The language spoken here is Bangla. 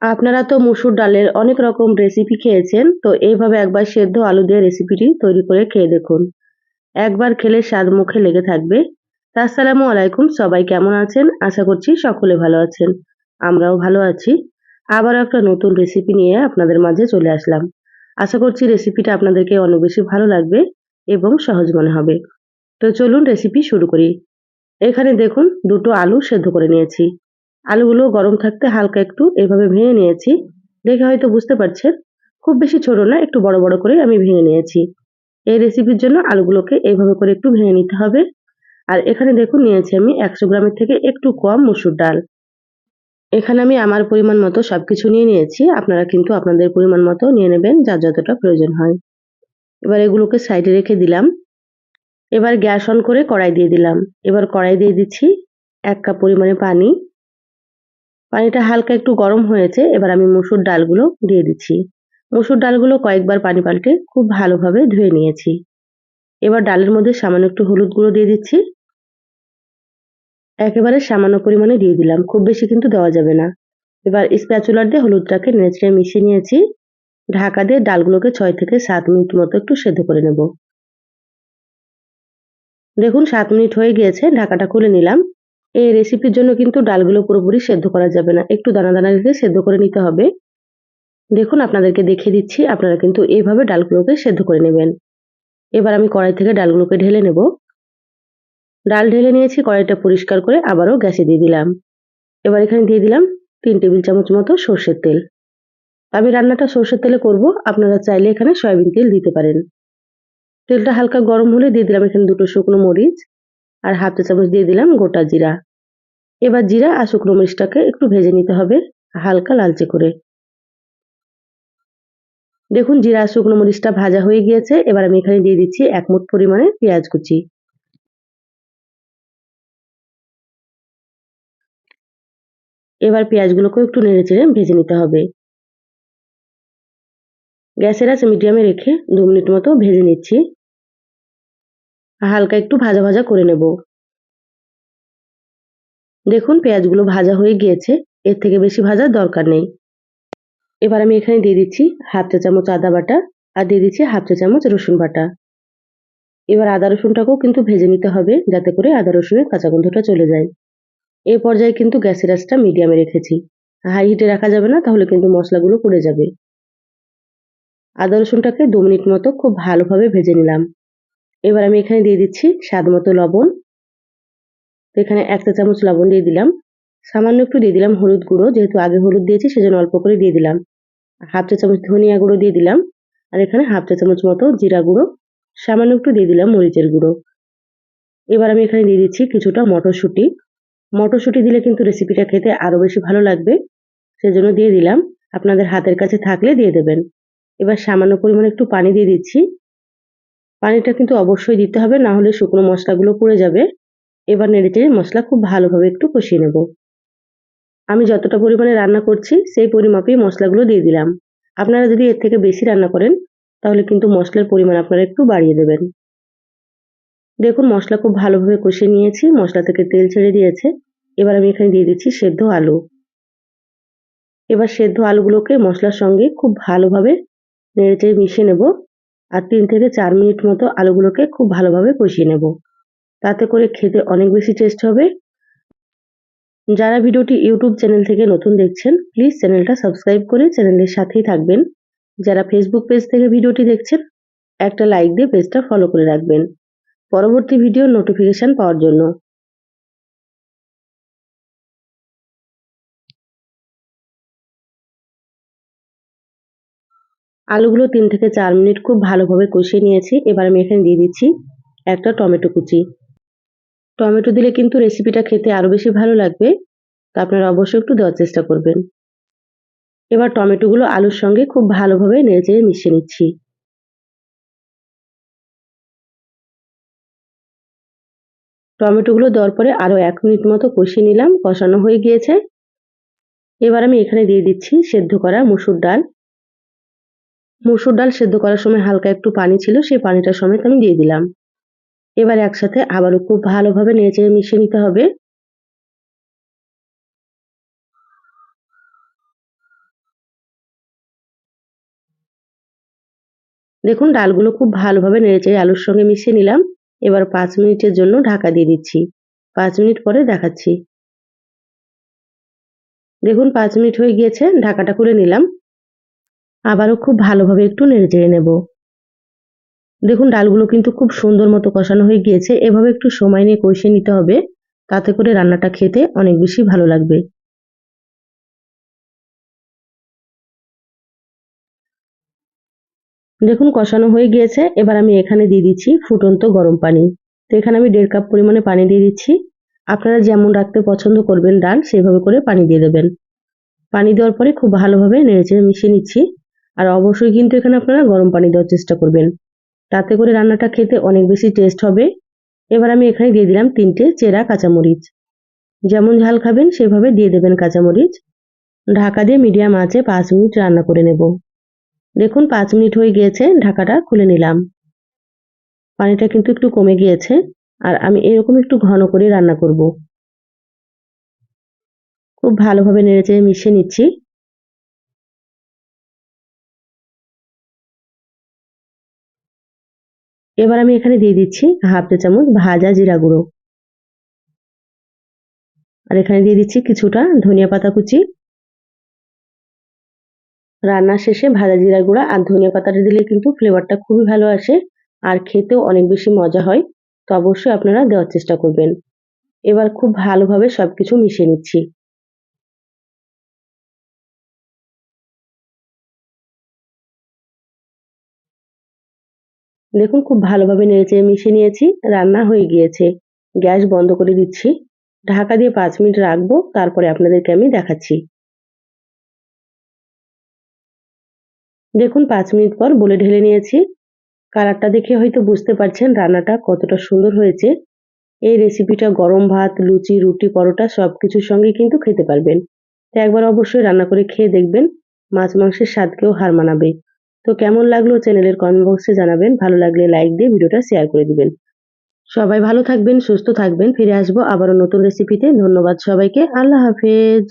আপনারা তো মসুর ডালের অনেক রকম রেসিপি খেয়েছেন, তো এইভাবে একবার সেদ্ধ আলু দিয়ে রেসিপিটি তৈরি করে খেয়ে দেখুন। একবার খেলে স্বাদ মুখে লেগে থাকবে। তা আসসালামু আলাইকুম, সবাই কেমন আছেন? আশা করছি সকলে ভালো আছেন। আমরাও ভালো আছি। আবারও একটা নতুন রেসিপি নিয়ে আপনাদের মাঝে চলে আসলাম। আশা করছি রেসিপিটা আপনাদেরকে অনেক বেশি ভালো লাগবে এবং সহজ মনে হবে। তো চলুন রেসিপি শুরু করি। এখানে দেখুন দুটো আলু সেদ্ধ করে নিয়েছি। আলুগুলো গরম থাকতে হালকা একটু এভাবে ভেঙে নিয়েছি। দেখে হয়তো বুঝতে পারছেন, খুব বেশি ছোট না, একটু বড় বড় করে আমি ভেঙে নিয়েছি। এই রেসিপির জন্য আলুগুলোকে এইভাবে করে একটু ভেঙে নিতে হবে। আর এখানে দেখুন নিয়েছি আমি 100 গ্রামের থেকে একটু কম মসুর ডাল। এখানে আমি আমার পরিমাণ মতো সবকিছু নিয়ে নিয়েছি। আপনারা কিন্তু আপনাদের পরিমাণ মতো নিয়ে নেবেন, যার যতটা প্রয়োজন হয়। এবার এগুলোকে সাইডে রেখে দিলাম। এবার গ্যাস অন করে কড়াই দিয়ে দিলাম। এবার কড়াই দিয়ে দিচ্ছি 1 কাপ পরিমাণে পানি। পানিটা হালকা একটু গরম হয়েছে, এবার আমি মসুর ডালগুলো দিয়ে দিচ্ছি। মসুর ডালগুলো কয়েকবার পানি পাল্টে খুব ভালোভাবে ধুয়ে নিয়েছি। এবার ডালের মধ্যে সামান্য একটু হলুদ গুঁড়ো দিয়ে দিচ্ছি। একেবারে সামান্য পরিমাণে দিয়ে দিলাম, খুব বেশি কিন্তু দেওয়া যাবে না। এবার স্প্যাচুলার দিয়ে হলুদটাকে নেড়ে মিশিয়ে নিয়েছি। ঢাকা দিয়ে ডালগুলোকে 6 থেকে 7 মিনিট মতো একটু সেদ্ধ করে নেব। দেখুন 7 মিনিট হয়ে গিয়েছে, ঢাকাটা খুলে নিলাম। এই রেসিপির জন্য কিন্তু ডালগুলো পুরোপুরি সেদ্ধ করা যাবে না, একটু দানা দানা রেখে সেদ্ধ করে নিতে হবে। দেখুন আপনাদেরকে দেখিয়ে দিচ্ছি, আপনারা কিন্তু এইভাবে ডালগুলোকে সেদ্ধ করে নেবেন। এবার আমি কড়াই থেকে ডালগুলোকে ঢেলে নেব। ডাল ঢেলে নিয়েছি, কড়াইটা পরিষ্কার করে আবারও গ্যাসে দিয়ে দিলাম। এবার এখানে দিয়ে দিলাম 3 টেবিল চামচ মতো সর্ষের তেল। আমি রান্নাটা সর্ষের তেলে করব, আপনারা চাইলে এখানে সয়াবিন তেল দিতে পারেন। তেলটা হালকা গরম হলে দিয়ে দিলাম এখানে দুটো শুকনো মরিচ আর হাফ চা চামচ দিয়ে দিলাম গোটা জিরা। এবার জিরা আর শুকনো মরিচটাকে একটু ভেজে নিতে হবে হালকা লালচে করে। দেখুন জিরা আর শুকনো মরিচটা ভাজা হয়ে গিয়েছে, এবার আমি এখানে দিয়ে দিচ্ছি 1 মুঠ পরিমাণে পেঁয়াজ কুচি। এবার পেঁয়াজগুলোকে একটু নেড়েচেড়ে ভেজে নিতে হবে। গ্যাসের আঁচ মিডিয়ামে রেখে 2 মিনিট মতো ভেজে নিচ্ছি। হালকা একটু ভাজা ভাজা করে নেব। দেখুন পেঁয়াজগুলো ভাজা হয়ে গিয়েছে, এর থেকে বেশি ভাজার দরকার নেই। এবার আমি এখানে দিয়ে দিচ্ছি হাফ চা চামচ আদা বাটা আর দিয়ে দিচ্ছি হাফ চা চামচ রসুন বাটা। এবার আদা রসুনটাকেও কিন্তু ভেজে নিতে হবে, যাতে করে আদা রসুনের কাঁচা গন্ধটা চলে যায়। এই পর্যায়ে কিন্তু গ্যাসের আঁচটা মিডিয়ামে রেখেছি। হাই হিটে রাখা যাবে না, তাহলে কিন্তু মশলাগুলো পুড়ে যাবে। আদা রসুনটাকে 2 মিনিট মতো খুব ভালোভাবে ভেজে নিলাম। এবার আমি এখানে দিয়ে দিচ্ছি স্বাদ মতো লবণ। তো এখানে 1 চা চামচ লবণ দিয়ে দিলাম। সামান্য একটু দিয়ে দিলাম হলুদ গুঁড়ো, যেহেতু আগে হলুদ দিয়েছি সেজন্য অল্প করে দিয়ে দিলাম। হাফ চা চামচ ধনিয়া গুঁড়ো দিয়ে দিলাম। আর এখানে হাফ চা চামচ মতো জিরা গুঁড়ো, সামান্য একটু দিয়ে দিলাম মরিচের গুঁড়ো। এবার আমি এখানে দিয়ে দিচ্ছি কিছুটা মটরশুঁটি। মটরশুঁটি দিলে কিন্তু রেসিপিটা খেতে আরো বেশি ভালো লাগবে, সেজন্য দিয়ে দিলাম। আপনাদের হাতের কাছে থাকলে দিয়ে দেবেন। এবার সামান্য পরিমাণে একটু পানি দিয়ে দিচ্ছি। পানিটা কিন্তু অবশ্যই দিতে হবে, না হলে শুকনো মশলাগুলো পুড়ে যাবে। এবার নেড়েচেড়ে মশলা খুব ভালোভাবে একটু কষিয়ে নেব। আমি যতটা পরিমাণে রান্না করছি সেই পরিমাপেই মশলাগুলো দিয়ে দিলাম। আপনারা যদি এর থেকে বেশি রান্না করেন তাহলে কিন্তু মশলার পরিমাণ আপনারা একটু বাড়িয়ে দেবেন। দেখুন মশলা খুব ভালোভাবে কষিয়ে নিয়েছি, মশলা থেকে তেল ছেড়ে দিয়েছে। এবার আমি এখানে দিয়ে দিচ্ছি সেদ্ধ আলু। এবার সেদ্ধ আলুগুলোকে মশলার সঙ্গে খুব ভালোভাবে নেড়েচেড়ে মিশিয়ে নেব। আর 3 থেকে 4 মিনিট মতো আলুগুলোকে খুব ভালোভাবে কষিয়ে নেব। তাতে করে খেতে অনেক বেশি টেস্ট হবে। যারা ভিডিওটি ইউটিউব চ্যানেল থেকে নতুন দেখছেন, প্লিজ চ্যানেলটা সাবস্ক্রাইব করে চ্যানেলের সাথেই থাকবেন। যারা ফেসবুক পেজ থেকে ভিডিওটি দেখছেন, একটা লাইক দিয়ে পেজটা ফলো করে রাখবেন পরবর্তী ভিডিওর নোটিফিকেশন পাওয়ার জন্য। আলুগুলো 3 থেকে 4 মিনিট খুব ভালোভাবে কষিয়ে নিয়েছি। এবার আমি এখানে দিয়ে দিচ্ছি একটা টমেটো কুচি। টমেটো দিলে কিন্তু রেসিপিটা খেতে আরো বেশি ভালো লাগবে, তা আপনারা অবশ্যই একটু দেওয়ার চেষ্টা করবেন। এবার টমেটোগুলো আলুর সঙ্গে খুব ভালোভাবে নেড়েচেড়ে মিশিয়ে নিচ্ছি। টমেটোগুলো দেওয়ার পরে আরো 1 মিনিট মতো কষিয়ে নিলাম, কষানো হয়ে গিয়েছে। এবার আমি এখানে দিয়ে দিচ্ছি সেদ্ধ করা মসুর ডাল। মসুর ডাল সেদ্ধ করার সময় হালকা একটু পানি ছিল, সেই পানিটা সমেত আমি দিয়ে দিলাম। এবার একসাথে আবারও খুব ভালোভাবে নেড়েচেড়ে মিশিয়ে নিতে হবে। দেখুন ডালগুলো খুব ভালোভাবে নেড়েচেড়ে আলুর সঙ্গে মিশিয়ে নিলাম। এবার 5 মিনিটের জন্য ঢাকা দিয়ে দিচ্ছি। 5 মিনিট পরে দেখাচ্ছি। দেখুন 5 মিনিট হয়ে গিয়েছে, ঢাকাটা খুলে নিলাম। আবারও খুব ভালোভাবে একটু নেড়েচেড়ে নেব। দেখুন ডালগুলো কিন্তু খুব সুন্দর মতো কষানো হয়ে গিয়েছে। এভাবে একটু সময় নিয়ে কষিয়ে নিতে হবে। তাতে করে রান্নাটা খেতে অনেক বেশি ভালো লাগবে। দেখুন কষানো হয়ে গিয়েছে। এবার আমি এখানে দিয়ে দিচ্ছি ফুটন্ত গরম পানি। তো এখানে আমি 1.5 কাপ পরিমাণে পানি দিয়ে দিচ্ছি। আপনারা যেমন রাখতে পছন্দ করবেন ডাল সেভাবে করে পানি দিয়ে দেবেন। পানি দেওয়ার পরে খুব ভালোভাবে নেড়েচেড়ে মিশিয়ে নিচ্ছি। আর অবশ্যই কিন্তু এখানে আপনারা গরম পানি দেওয়ার চেষ্টা করবেন। তাতে করে রান্নাটা খেতে অনেক বেশি টেস্ট হবে। এবার আমি এখানে দিয়ে দিলাম 3টে চেরা কাঁচামরিচ। যেমন ঝাল খাবেন সেভাবে দিয়ে দেবেন কাঁচামরিচ। ঢাকা দিয়ে মিডিয়াম আঁচে 5 মিনিট রান্না করে নেব। দেখুন 5 মিনিট হয়ে গিয়েছে, ঢাকাটা খুলে নিলাম। পানিটা কিন্তু একটু কমে গিয়েছে। আর আমি এরকম একটু ঘন করে রান্না করব। খুব ভালোভাবে নেড়েচেড়ে মিশিয়ে নিচ্ছি। এবার আমি এখানে দিয়ে দিচ্ছি হাফ চা চামচ ভাজা জিরা গুঁড়ো। আর এখানে দিয়ে দিচ্ছি কিছুটা ধনিয়া পাতা কুচি। রান্নার শেষে ভাজা জিরা গুঁড়া আর ধনিয়া পাতাটা দিলে কিন্তু ফ্লেভারটা খুবই ভালো আসে আর খেতেও অনেক বেশি মজা হয়। তো অবশ্যই আপনারা দেওয়ার চেষ্টা করবেন। এবার খুব ভালোভাবে সবকিছু মিশিয়ে নিচ্ছি। দেখুন খুব ভালোভাবে নেড়েচেড়ে মিশিয়ে নিয়েছি। রান্না হয়ে গিয়েছে। গ্যাস বন্ধ করে দিচ্ছি। ঢাকা দিয়ে 5 মিনিট রাখবো, তারপরে আপনাদেরকে আমি দেখাচ্ছি। দেখুন 5 মিনিট পর বলে ঢেলে নিয়েছি। কালারটা দেখে হয়তো বুঝতে পারছেন রান্নাটা কতটা সুন্দর হয়েছে। এই রেসিপিটা গরম ভাত, লুচি, রুটি, পরোটা সবকিছুর সঙ্গেই কিন্তু খেতে পারবেন। তো একবার অবশ্যই রান্না করে খেয়ে দেখবেন। মাছ মাংসের স্বাদকেও হার মানাবে। তো কেমন লাগলো চ্যানেলের কমেন্ট বক্সে জানাবেন। ভালো লাগলে লাইক দিয়ে ভিডিওটা শেয়ার করে দিবেন। সবাই ভালো থাকবেন, সুস্থ থাকবেন। ফিরে আসবো আবারও নতুন রেসিপিতে। ধন্যবাদ সবাইকে। আল্লাহ হাফেজ।